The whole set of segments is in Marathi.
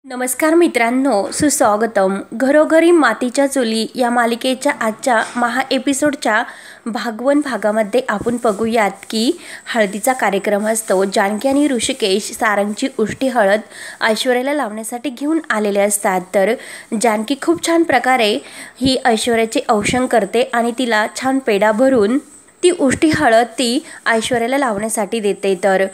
नमस्कार मित्रांनो, सुस्वागतम. घरोघरी मातीच्या चुली या मालिकेच्या आजच्या महा एपिसोडच्या भागामध्ये आपण बघूयात की हळदीचा कार्यक्रम असतो. जानकी आणि ऋषिकेश सारंगची उष्टी हळद ऐश्वर्याला लावण्यासाठी घेऊन आलेले असतात. तर जानकी खूप छान प्रकारे ही ऐश्वर्याचे औक्षण करते आणि तिला छान पेढा भरून ती उष्टी हळद ती ऐश्वर्याला लावण्यासाठी देते. तर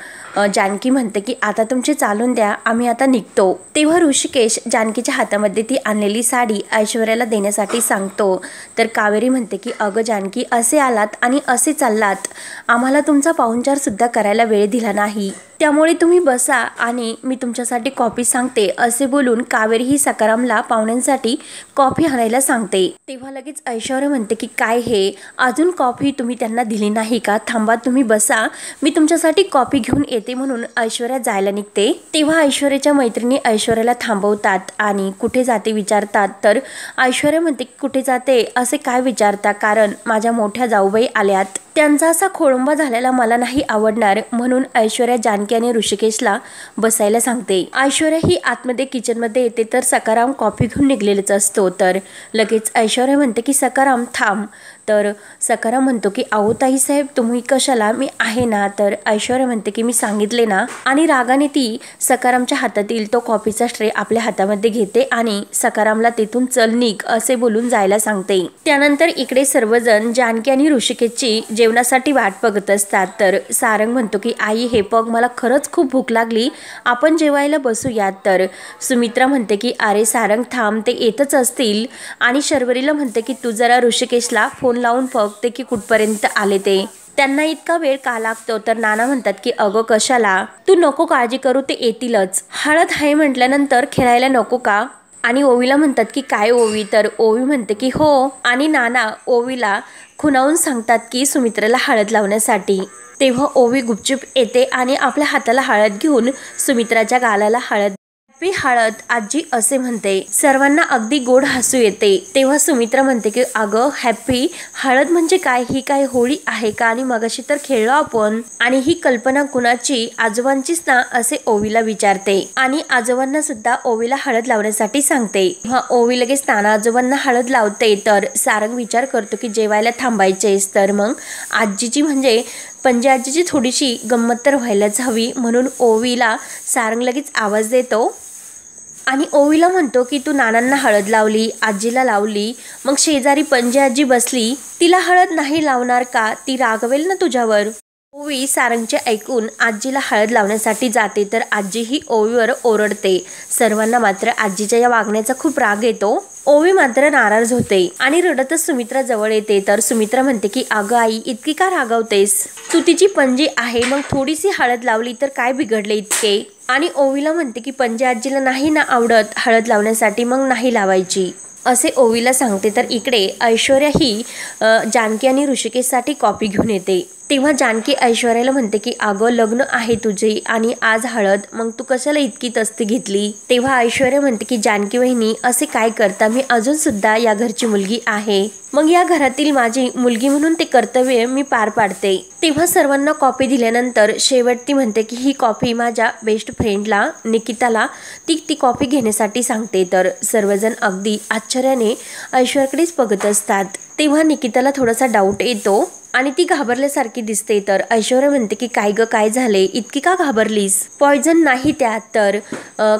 जानकी म्हणते की आता तुमचे चालून द्या, आम्ही आता निघतो. तेव्हा ऋषिकेश जानकीच्या हातामध्ये ती आणलेली साडी ऐश्वर्याला देण्यासाठी सांगतो. तर कावेरी म्हणते की अगं जानकी, असे आलात आणि असे चाललात, आम्हाला तुमचा पाहुणचार सुद्धा करायला वेळ दिला नाही, त्यामुळे तुम्ही बसा आणि मी तुमच्यासाठी कॉफी सांगते. असे बोलून कावेरी ही सकारामला पाहुण्यांसाठी कॉफी आणायला सांगते. तेव्हा लगेच ऐश्वर्या म्हणते की काय हे, अजून कॉफी तुम्ही त्यांना दिली नाही का? थांबा, तुम्ही बसा, मी तुमच्यासाठी कॉफी घेऊन येते. म्हणून ऐश्वर्या जायला निघते. तेव्हा ऐश्वर्याच्या मैत्रिणी ऐश्वर्याला थांबवतात आणि कुठे जाते विचारतात. तर ऐश्वर्या म्हणते की कुठे जाते असे काय विचारता, कारण माझ्या मोठ्या जाऊबाई आल्यात, त्यांचा असा खोळंबा झालेला मला नाही आवडणार. म्हणून ऐश्वर्या जानकी आणि ऋषिकेशला बसायला सांगते. ऐश्वर्या ही आतमध्ये किचनमध्ये येते तर सकाराम कॉफी घेऊन निघलेलाच असतो. तर लगेच ऐश्वर्या म्हणते की सकाराम थांब. तर सकाराम म्हणतो की आहो ताईसाहेब, तुम्ही कशाला, मी आहे ना. तर ऐश्वर्या म्हणते की मी सांगितले ना. आणि रागाने ती सकारामच्या हातातील तो कॉफीचा ट्रे आपल्या हातामध्ये घेते आणि सकारामला तिथून चल निघ असे बोलून जायला सांगते. त्यानंतर इकडे सर्वजण जानकी आणि ऋषिकेशची जेवणासाठी वाट बघत असतात. तर सारंग म्हणतो की आई हे बघ, मला खरंच खूप भूक लागली, आपण जेवायला बसूयात. तर सुमित्रा म्हणते की अरे सारंग थांब, ते येतच असतील. आणि शर्वरीला म्हणते की तू जरा ऋषिकेशला फोन लावून बघते की कुठपर्यंत आले ते, त्यांना इतका वेळ का लागतो. तर नाना म्हणतात की अगं कशाला, तू नको काळजी करू, ते येतीलच. हळद आहे म्हटल्यानंतर खेळायला नको का? आणि ओवीला म्हणतात की काय ओवी? तर ओवी म्हणते की हो. आणि नाना ओवीला खुणावून सांगतात की सुमित्राला हळद लावण्यासाठी. तेव्हा ओवी गुपचूप येते आणि आपल्या हाताला हळद घेऊन सुमित्राच्या गालाला हळद हळद आजी असे म्हणते. सर्वांना अगदी गोड हसू येते. तेव्हा सुमित्रा म्हणते की अगं हॅपी, हळद म्हणजे काय, ही काय होळी आहे का? आणि मगाशी तर खेळलो आपण, आणि ही कल्पना कुणाची, आजोबांचीच ना असे ओवीला विचारते. आणि आजोबांना सुद्धा ओवीला हळद लावण्यासाठी सांगते. हा ओवी लगेच नाना आजोबांना हळद लावते. तर सारंग विचार करतो की जेवायला थांबायचेच. तर मग आजीची म्हणजे पंजे आजीची थोडीशी गंमत तर व्हायलाच हवी. म्हणून ओवीला सारंग लगेच आवाज देतो आणि ओवीला म्हणतो की तू नानांना हळद लावली, आजीला लावली, मग शेजारी पंजे आजी बसली, तिला हळद नाही लावणार का? ती रागवेल ना तुझ्यावर. ओवी सारंगचे ऐकून आजीला हळद लावण्यासाठी जाते. तर आजी ही ओवीवर ओरडते. सर्वांना मात्र आजीच्या या वागण्याचा खूप राग येतो. ओवी मात्र नाराज होते आणि रडतच सुमित्रा जवळ येते. तर सुमित्रा म्हणते की अगं आई, इतकी का रागावतेस? तू तिची पंजी आहे, मग थोडीशी हळद लावली तर काय बिघडले इतके? आणि ओवीला म्हणते की पंजे आजीला नाही ना आवडत हळद लावण्यासाठी, मग नाही लावायची असे ओवीला सांगते. तर इकडे ऐश्वर्या ही जानकी आणि ऋषिकेशसाठी कॉफी घेऊन येते. तेव्हा जानकी ऐश्वर्याला म्हणते की अगं लग्न आहे तुझे आणि आज हळद, मग तू कशाला इतकी तस्ती घेतली? तेव्हा ऐश्वर्या म्हणते की जानकी वहिनी असे काय करता, मी अजून सुद्धा या घरची मुलगी आहे, मग या घरातील माझी मुलगी म्हणून ते कर्तव्य मी पार पाडते. तेव्हा सर्वांना कॉफी दिल्यानंतर शेवट ती म्हणते की ही कॉफी माझ्या बेस्ट फ्रेंडला निकिताला ती कॉफी घेण्यासाठी सांगते. तर सर्वजण अगदी आश्चर्याने ऐश्वर्याकडेच बघत असतात. तेव्हा निकिताला थोडासा डाऊट येतो आणि ती घाबरल्यासारखी दिसते. तर ऐश्वर्या म्हणते की काय ग, काय झाले, इतकी का घाबरलीस? पॉयझन नाही त्यात. तर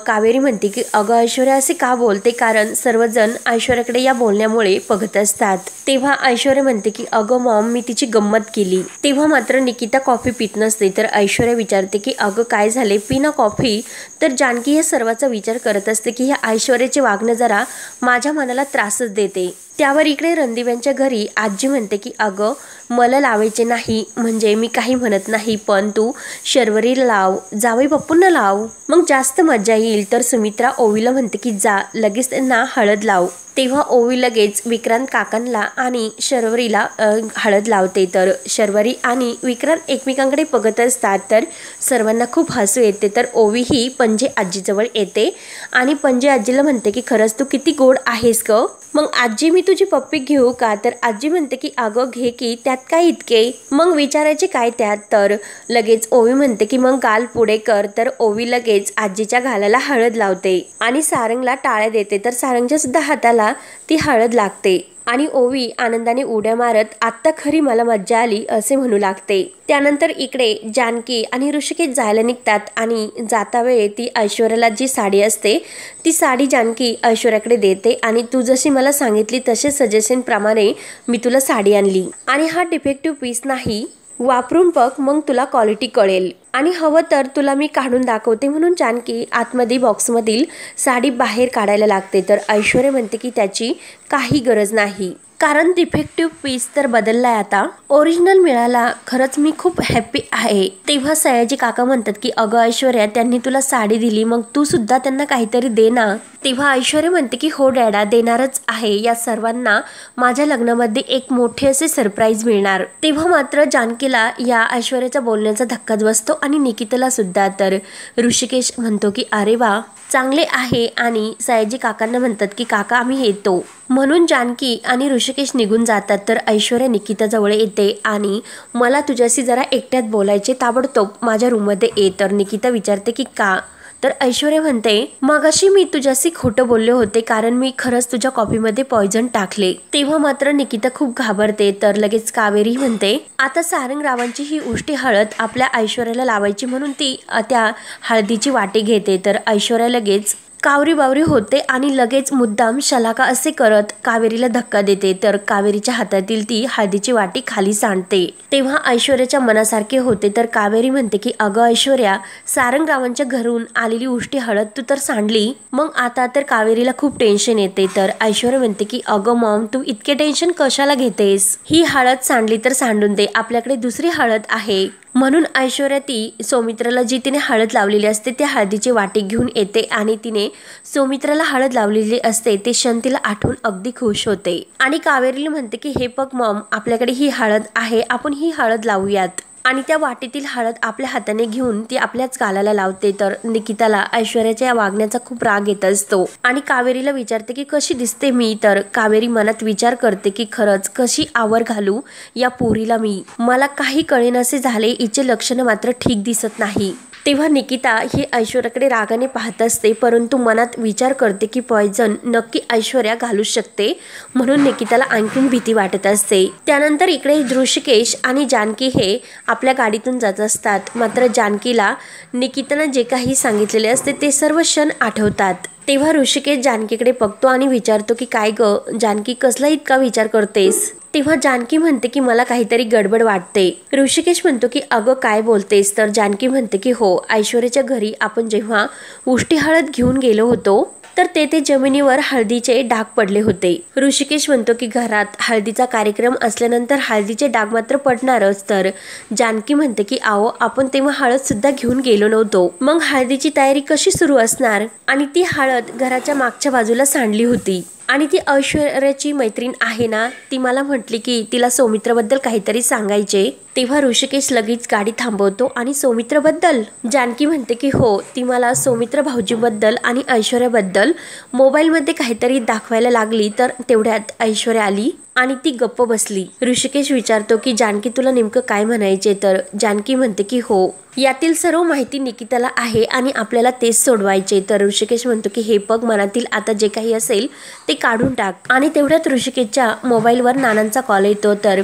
कावेरी म्हणते की अगं ऐश्वर्या असे का बोलते, कारण सर्वजण ऐश्वर्याकडे या बोलण्यामुळे बघत असतात. तेव्हा ऐश्वर्या म्हणते की अगं मॉम, मी तिची गंमत केली. तेव्हा मात्र निकिता कॉफी पित नसते. तर ऐश्वर्या विचारते की अगं काय झाले, पी ना कॉफी. तर जानकी या सर्वाचा विचार करत असते की ह्या ऐश्वर्याचे वागणं जरा माझ्या मनाला त्रासच देते. त्यावर इकडे रणदिव्यांच्या घरी आजी म्हणते की अगं मला लावायचे नाही म्हणजे मी काही म्हणत नाही, पण तू शर्वरीला लाव, जावई बापूंना लाव, मग जास्त मजा येईल. तर सुमित्रा ओवीला म्हणते की जा लगेच त्यांना हळद लाव. तेव्हा ओवी लगेच विक्रांत काकांना आणि शर्वरीला हळद लावते. तर शर्वरी आणि विक्रांत एकमेकांकडे बघत असतात. तर सर्वांना खूप हसू येते. तर ओवी ही पणजी आजीजवळ येते आणि पणजी आजीला म्हणते की खरंच तू किती गोड आहेस ग. मग आजी मी तुझी पप्पी घेऊ का? तर आजी म्हणते की अगं घे की, त्यात काय इतके, मग विचारायचे काय त्यात. तर लगेच ओवी म्हणते की मग गाल पुढे कर. तर ओवी लगेच आजीच्या गालाला हळद लावते आणि सारंगला टाळ्या देते. तर सारंगच्या सुद्धा हाताला ती हळद लागते आणि ओवी आनंदाने उड्या मारत आत्ता खरी मला मज्जा आली असे म्हणू लागते. त्यानंतर इकडे जानकी आणि ऋषिकेश जायला निघतात आणि जाता वेळी ती ऐश्वर्याला जी साडी असते ती साडी जानकी ऐश्वर्याकडे देते आणि तू जशी मला सांगितली तसे सजेशन प्रमाणे मी तुला साडी आणली आणि हा डिफेक्टिव्ह पीस नाही, वापरून बघ मग तुला क्वालिटी कळेल आणि हवं तर तुला मी काढून दाखवते. म्हणून जानकी आतमध्ये बॉक्समधील साडी बाहेर काढायला लागते. तर ऐश्वर्या म्हणते की त्याची काही गरज नाही, कारण डिफेक्टिव्ह पीस तर बदललाय आता, ओरिजिनल मिळाला. खरंच मी खूप हॅप्पी आहे. तेव्हा सयाजी काका म्हणतात की अगं ऐश्वर्या त्यांनी तुला साडी दिली, मग तू सुद्धा त्यांना काहीतरी दे ना. तेव्हा ऐश्वर्या म्हणते की हो डॅडा देणारच आहे. या सर्वांना माझ्या लग्नामध्ये एक मोठे असे सरप्राईज मिळणार. तेव्हा मात्र जानकीला या ऐश्वर्याच्या बोलण्याचा धक्काच बसतो आणि निकिताला सुद्धा. तर ऋषिकेश म्हणतो की अरे वा चांगले आहे आणि सयाजी काकांना म्हणतात की काका आम्ही येतो. म्हणून जानकी आणि ऋषिकेश निघून जातात. तर ऐश्वर्या निकिताजवळ येते आणि मला तुझ्याशी जरा एकट्यात बोलायचे, ताबडतोब माझ्या रूममध्ये ये. तर निकिता विचारते की का? तर ऐश्वर्या म्हणते मगाशी मी तुझ्याशी खोटं बोलले होते, कारण मी खरंच तुझ्या कॉफीमध्ये पॉइझन टाकले. तेव्हा मात्र निकिता खूप घाबरते. तर लगेच कावेरी म्हणते आता सारंग रावांची ही उष्टी हळद आपल्या ऐश्वर्याला लावायची, म्हणून ती त्या हळदीची वाटी घेते. तर ऐश्वर्या लगेच कावरी बावरी होते आणि लगेच मुद्दाम शलाका असे करत कावेरीला धक्का देते. तर कावेरीच्या हातातील ती हळदीची वाटी खाली सांडते. तेव्हा ऐश्वर्याच्या मनासारखे होते. तर कावेरी म्हणते की अगं ऐश्वर्या सारंग रावांच्या घरून आलेली उष्टी हळद तू तर सांडली, मग आता तर कावेरीला खूप टेन्शन येते. तर ऐश्वर्या म्हणते की अगं मॉम तू इतके टेन्शन कशाला घेतेस, ही हळद सांडली तर सांडून दे, आपल्याकडे दुसरी हळद आहे. म्हणून ऐश्वर्या ती सौमित्राला जी तिने हळद लावलेली असते त्या हळदीची वाटी घेऊन येते आणि तिने सौमित्राला हळद लावलेली असते ते क्षण तिला आठवून अगदी खुश होते आणि कावेरीला म्हणते की हे बघ मॉम आपल्याकडे ही हळद आहे, आपण ही हळद लावूयात. आणि त्या वाटीतील हळद आपल्या हाताने घेऊन ती आपल्याच गालाला लावते. तर निकिताला ऐश्वर्याच्या या वागण्याचा खूप राग येत असतो आणि कावेरीला विचारते की कशी दिसते मी. तर कावेरी मनात विचार करते की खरंच कशी आवर घालू या पोरीला मी, मला काही कळेनासे झाले, हिचे लक्षण मात्र ठीक दिसत नाही. तेव्हा निकिता ही ऐश्वर्याकडे रागाने पाहत असते, परंतु मनात विचार करते की पॉइझन नक्की ऐश्वर्या घालू शकते, म्हणून निकिताला आणखीन भीती वाटत असते. त्यानंतर इकडे ऋषिकेश आणि जानकी हे आपल्या गाडीतून जात असतात. मात्र जानकीला निकितानं जे काही सांगितलेले असते ते सर्व क्षण आठवतात. तेव्हा ऋषिकेश जानकीकडे बघतो आणि विचारतो की काय ग जानकी कसला इतका विचार करतेस. तेव्हा जानकी म्हणते की मला काहीतरी गडबड वाटते. ऋषिकेश म्हणतो की अगं काय बोलतेस. तर जानकी म्हणते की हो ऐश्वर्याच्या घरी आपण जेव्हा उष्टी हळद घेऊन गेलो होतो तर तेथे जमिनीवर हळदीचे डाग पडले होते. ऋषिकेश म्हणतो की घरात हळदीचा कार्यक्रम असल्यानंतर हळदीचे डाग मात्र पडणारच. तर जानकी म्हणते की आओ आपण तेव्हा हळद सुद्धा घेऊन गेलो नव्हतो, मग हळदीची तयारी कशी सुरू असणार. आणि ती हळद घराच्या मागच्या बाजूला सांडली होती आणि ती ऐश्वर्याची मैत्रीण आहे ना, ती मला म्हटली की तिला सौमित्राबद्दल काहीतरी सांगायचे. तेव्हा ऋषिकेश लगेच गाडी थांबवतो आणि सौमित्राबद्दल. जानकी म्हणते की हो ती मला सौमित्र भाऊजीबद्दल आणि ऐश्वर्याबद्दल मोबाईलमध्ये काहीतरी दाखवायला लागली. तर तेवढ्यात ऐश्वर्या आली आणि ती गप्प बसली. ऋषिकेश विचारतो की जानकी तुला नेमकं काय म्हणायचे. तर जानकी म्हणते की हो यातील सर्व माहिती निकिताला आहे आणि आपल्याला तेच सोडवायचे. तर ऋषिकेश म्हणतो की हे बघ मनातील आता जे काही असेल ते काढून टाक. आणि तेवढ्यात ऋषिकेशच्या मोबाईलवर नानांचा कॉल येतो. तर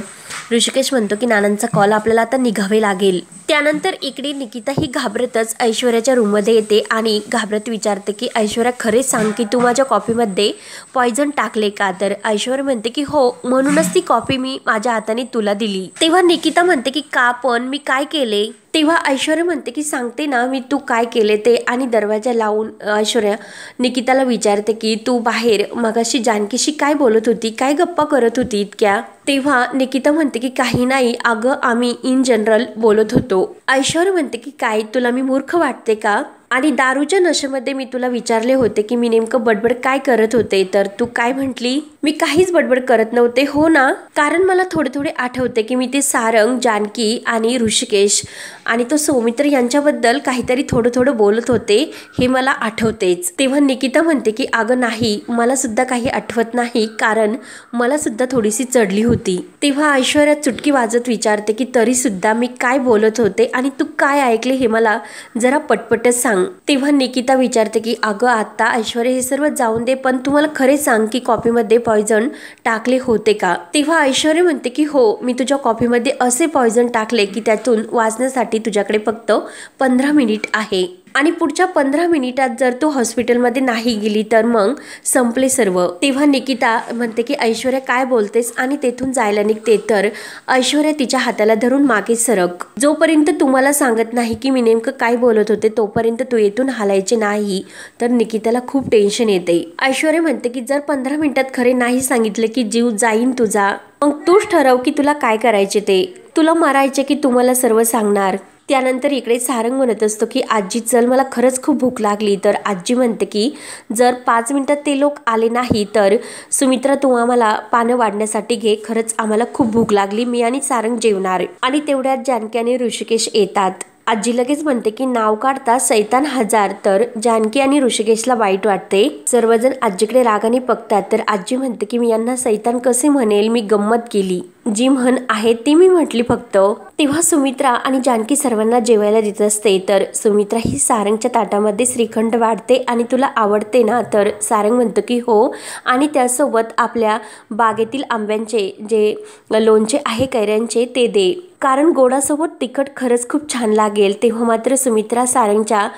ऋषिकेश म्हणतो की नानांचा कॉल आपल्याला आता निघावे लागेल. त्यानंतर इकडे निकिता ही घाबरतच ऐश्वर्याच्या रूममध्ये येते आणि घाबरत विचारते की ऐश्वर्या खरे सांग की तू माझ्या कॉफीमध्ये पॉइझन टाकले का. तर ऐश्वर्या म्हणते की हो म्हणूनच ती कॉफी मी माझ्या हाताने तुला दिली. तेव्हा निकिता म्हणते की का पण मी काय केले. तेव्हा ऐश्वर्या म्हणते की सांगते ना मी तू काय केले ते. आणि दरवाजा लावून ऐश्वर्या निकिताला विचारते की तू बाहेर मगाशी जानकीशी काय बोलत होती, काय गप्पा करत होती इतक्या. तेव्हा निकिता म्हणते की काही नाही अगं आम्ही इन जनरल बोलत होतो. ऐश्वर्या म्हणते की काय तुला मी मूर्ख वाटते का. आणि दारूच्या नशेमध्ये मी तुला विचारले होते की मी नेमकं बडबड काय करत होते, तर तू काय म्हटली? मी काहीच बडबड करत नव्हते, हो ना? कारण मला थोडे थोडे आठवते की मी ते सारंग, जानकी आणि ऋषिकेश आणि तो सौमित्र यांच्याबद्दल काहीतरी थोडं थोडं बोलत होते, हे मला आठवतेच. तेव्हा निकिता म्हणते की अगं नाही, मला सुद्धा काही आठवत नाही, कारण मला सुद्धा थोडीशी चढली होती. तेव्हा ऐश्वर्या चुटकी वाजत विचारते की तरी सुद्धा मी काय बोलत होते आणि तू काय ऐकले हे मला जरा पटपटच सांग. तेव्हा निकिता विचारते की अगं आता ऐश्वर्या हे सर्व जाऊन दे, पण तू मला खरे सांग की कॉफीमध्ये पॉइझन टाकले होते का? तेव्हा ऐश्वर्या म्हणते की हो, मी तुझ्या कॉफीमध्ये असे पॉइझन टाकले की त्यातून वाचण्यासाठी तुझ्याकडे फक्त 15 मिनिट आहे आणि पुढच्या 15 मिनिटात जर तू हॉस्पिटलमध्ये नाही गेली तर मग संपले सर्व. तेव्हा निकिता म्हणते की ऐश्वर्या काय बोलतेस आणि तेथून जायला निघते, तर ऐश्वर्या तिच्या हाताला धरून मागे सरक. जोपर्यंत तुम्हाला सांगत नाही की मी नेमकं काय बोलत होते तोपर्यंत तू येथून हालायचे नाही. तर निकिताला खूप टेन्शन येते. ऐश्वर्या म्हणते की जर 15 मिनिटात खरे नाही सांगितले की जीव जाईन तुझा. मग तूच ठरव की तुला काय करायचे ते. तुला मरायचे की तुम्हाला सर्व सांगणार. त्यानंतर इकडे सारंग म्हणत असतो की आजी चल, मला खरंच खूप भूक लागली. तर आजी म्हणते की जर 5 मिनिटात ते लोक आले नाही तर सुमित्रा तू आम्हाला पानं वाढण्यासाठी घे, खरंच आम्हाला खूप भूक लागली, मी आणि सारंग जेवणार. आणि तेवढ्यात जानकी आणि ऋषिकेश येतात. आजी लगेच म्हणते की नाव काढता सैतान हजार. तर जानकी आणि ऋषिकेशला वाईट वाटते. सर्वजण आजीकडे रागाने बघतात. तर आजी म्हणते की मी यांना सैतान कसे म्हणेल, मी गंमत केली, जी म्हण आहे ती मी म्हटली फक्त. तेव्हा सुमित्रा आणि जानकी सर्वांना जेवायला देत असते. तर सुमित्रा ही सारंगच्या ताटामध्ये श्रीखंड वाढते आणि तुला आवडते ना? तर सारंग म्हणतो की हो, आणि त्यासोबत आपल्या बागेतील आंब्यांचे जे लोणचे आहे कैऱ्यांचे ते दे, कारण गोडासोबत तिखट खरंच खूप छान लागेल. तेव्हा मात्र सुमित्रा सारंगच्या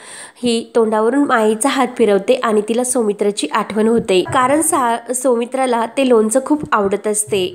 ही तोंडावरून मायेचा हात फिरवते आणि तिला सौमित्राची आठवण होते, कारण सौमित्राला ते लोणचं खूप आवडत असते.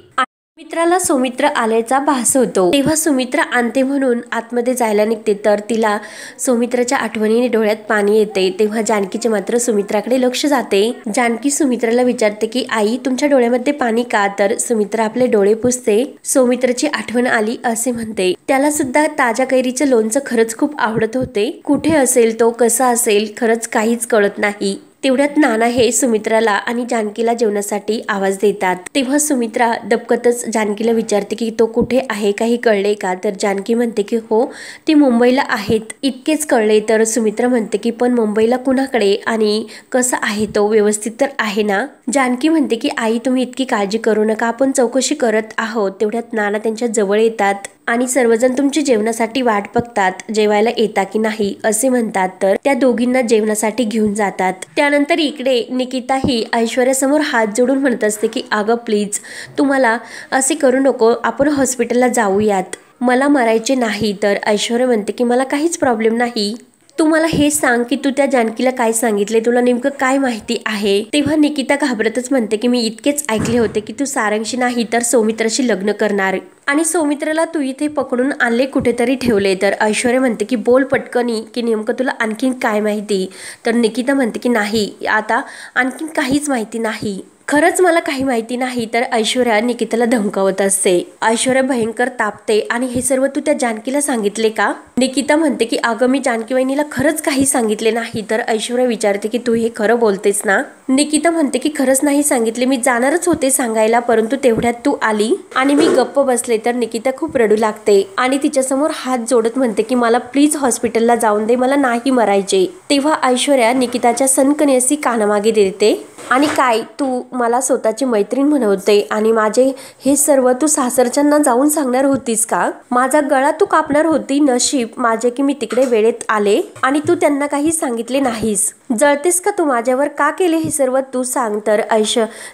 सुमित्राला सौमित्र आल्याचा भास होतो. तेव्हा सुमित्रा आणते म्हणून आतमध्ये जायला निघते. तर तिला सौमित्राच्या आठवणीने डोळ्यात पाणी येते. तेव्हा जानकीचे मात्र सुमित्राकडे लक्ष जाते. जानकी सुमित्राला विचारते की आई तुमच्या डोळ्यामध्ये पाणी का? तर सुमित्रा आपले डोळे पुसते. सौमित्राची आठवण आली असे म्हणते. त्याला सुद्धा ताज्या कैरीचं लोणचं खरंच खूप आवडत होते. कुठे असेल तो, कसा असेल, खरंच काहीच कळत नाही. तेवढ्यात नाना हे सुमित्राला आणि जानकीला जेवणासाठी आवाज देतात. तेव्हा सुमित्रा दबकतच जानकीला विचारते की तो कुठे आहे, काही कळले का? तर जानकी म्हणते की हो, ती मुंबईला आहेत, इतकेच कळले. तर सुमित्रा म्हणते की पण मुंबईला कुणाकडे आणि कसा आहे तो, व्यवस्थित तर आहे ना? जानकी म्हणते की आई तुम्ही इतकी काळजी करू नका, आपण चौकशी करत आहोत. तेवढ्यात नाना त्यांच्या जवळ येतात आणि सर्वजण तुमची जेवणासाठी वाट बघतात, जेवायला येता की नाही असे म्हणतात. तर त्या दोघींना जेवणासाठी घेऊन जातात. त्यानंतर इकडे निकिता ही ऐश्वर्यासमोर हात जोडून म्हणत असते की अगं प्लीज तुम्हाला असे करू नको, आपण हॉस्पिटलला जाऊयात, मला मरायचे नाही. तर ऐश्वर्या म्हणते की मला काहीच प्रॉब्लेम नाही, तू मला हे सांग की तू त्या जानकीला काय सांगितले, तुला नेमकं काय माहिती आहे? तेव्हा निकिता घाबरतच म्हणते की मी इतकेच ऐकले होते की तू सारंगशी नाही तर सौमित्राशी लग्न करणार आणि सौमित्राला तू इथे पकडून आणले, कुठेतरी ठेवले. तर ऐश्वर्या म्हणते की बोल पटकनी की नेमकं तुला आणखीन काय माहिती? तर निकिता म्हणते की नाही, आता आणखीन काहीच माहिती नाही, खरंच मला काही माहिती नाही. तर ऐश्वर्या निकिताला धमकावत असते. ऐश्वर्या भयंकर तापते आणि हे सर्व तू त्या जानकीला सांगितले का? निकिता म्हणते की अगं मी जानकी वहिनीला खरंच काही सांगितले नाही. तर ऐश्वर्या विचारते की तू हे खरं बोलतेस ना? निकिता म्हणते की खरंच नाही सांगितले, मी जाणारच होते सांगायला, परंतु तेवढ्यात तू आली आणि मी गप्प बसले. तर निकिता खूप रडू लागते आणि तिच्यासमोर हात जोडत म्हणते की मला प्लीज हॉस्पिटलला जाऊन दे, मला नाही मरायचे. तेव्हा ऐश्वर्या निकिताच्या सनकनेसी कानामागे देते आणि काय तू मला स्वतःची मैत्रीण म्हणवते आणि माझे हे सर्व तू सासरच्यांना जाऊन सांगणार होतीस का? माझा गळा तू कापणार होती. नशीब माझे की मी तिकडे वेळेत आले आणि तू त्यांना काही सांगितले नाहीस. जळतेस का तू माझ्यावर? का केले हे सर्व तू सांग. तर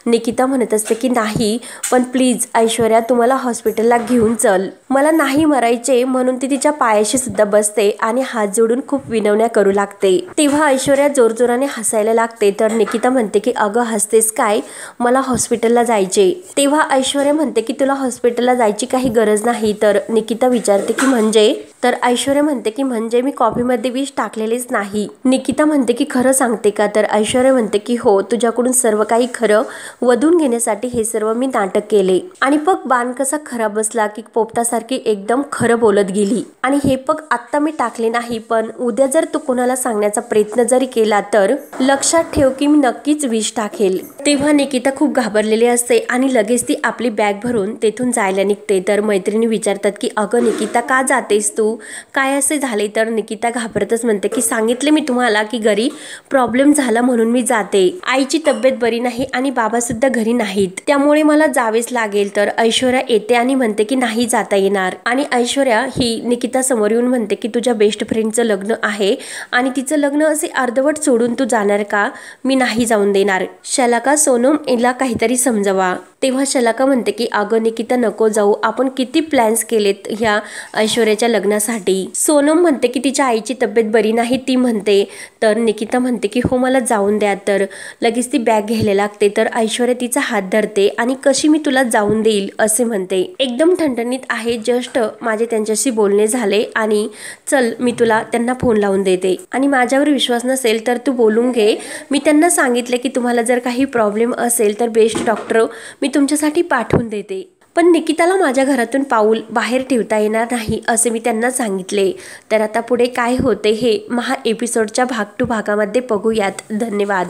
निकिता म्हणत असते की नाही, पण प्लीज ऐश्वर्या तू मला हॉस्पिटलला घेऊन चल, मला नाही मरायचे. म्हणून ती तिच्या पायाशी सुद्धा बसते आणि हात जोडून खूप विनवण्या करू लागते. तेव्हा ऐश्वर्या जोरजोराने हसायला लागते. तर निकिता म्हणते की अगं हसतेस काय, मला हॉस्पिटलला जायचे. तेव्हा ऐश्वर्या म्हणते की तुला हॉस्पिटलला जायची काही गरज नाही. तर निकिता विचारते की म्हणजे? तर ऐश्वर्या म्हणते की म्हणजे मी कॉफीमध्ये विष टाकलेलेच नाही. निकिता म्हणते की खरं सांगते का? तर ऐश्वर्या म्हणते की हो, तुझ्याकडून सर्व काही खरं वधून घेण्यासाठी हे सर्व मी नाटक केले. आणि पग बाण कसा खराब बसला की पोपटासारखी एकदम खरं बोलत गेली. आणि हे पग आत्ता मी टाकले नाही, पण उद्या जर तू कोणाला सांगण्याचा प्रयत्न जरी केला तर लक्षात ठेव की मी नक्कीच विष टाकेल. तेव्हा निकिता खूप घाबरलेली असते आणि लगेच ती आपली बॅग भरून तेथून जायला निघते. तर मैत्रिणी विचारतात की अगं निकिता का जातेस तू, काय असे झाले? तर निकिता घाबरतच म्हणते की सांगितले मी तुम्हाला की घरी प्रॉब्लेम झाला म्हणून मी जाते. आईची तब्येत बरी नाही आणि बाबा सुद्धा घरी नाहीत, त्यामुळे मला जावेच लागेल. तर ऐश्वर्या येते आणि म्हणते की नाही जाता येणार. आणि ऐश्वर्या ही निकिता समोर येऊन म्हणते की तुझ्या बेस्ट फ्रेंडचं लग्न आहे आणि तिचं लग्न असे अर्धवट सोडून तू जाणार का? मी नाही जाऊन देणार. शलाका सोनम हिला काहीतरी समजवा. तेव्हा शलाका म्हणते की अगं निकिता नको जाऊ, आपण किती प्लॅन्स केलेत ह्या ऐश्वर्याच्या लग्नासाठी. सोनम म्हणते की तिच्या आईची तब्येत बरी नाही ती म्हणते. तर निकिता म्हणते की हो मला जाऊन द्या. तर लगेच ती बॅग घ्यायला लागते. तर ऐश्वर्या तिचा हात धरते आणि कशी मी तुला जाऊन देईल असे म्हणते. एकदम ठणठणीत आहे, जस्ट माझे त्यांच्याशी बोलणे झाले आणि चल मी तुला त्यांना फोन लावून देते आणि माझ्यावर विश्वास नसेल तर तू बोलून घे. मी त्यांना सांगितले की तुम्हाला जर काही प्रॉब्लेम असेल तर बेस्ट डॉक्टर मी तुमच्यासाठी पाठवून देते, पण निकिताला माझ्या घरातून पाऊल बाहेर ठेवता येणार नाही असे मी त्यांना सांगितले. तर आता पुढे काय होते हे एपिसोडच्या भाग 2 भागामध्ये बघूयात. धन्यवाद.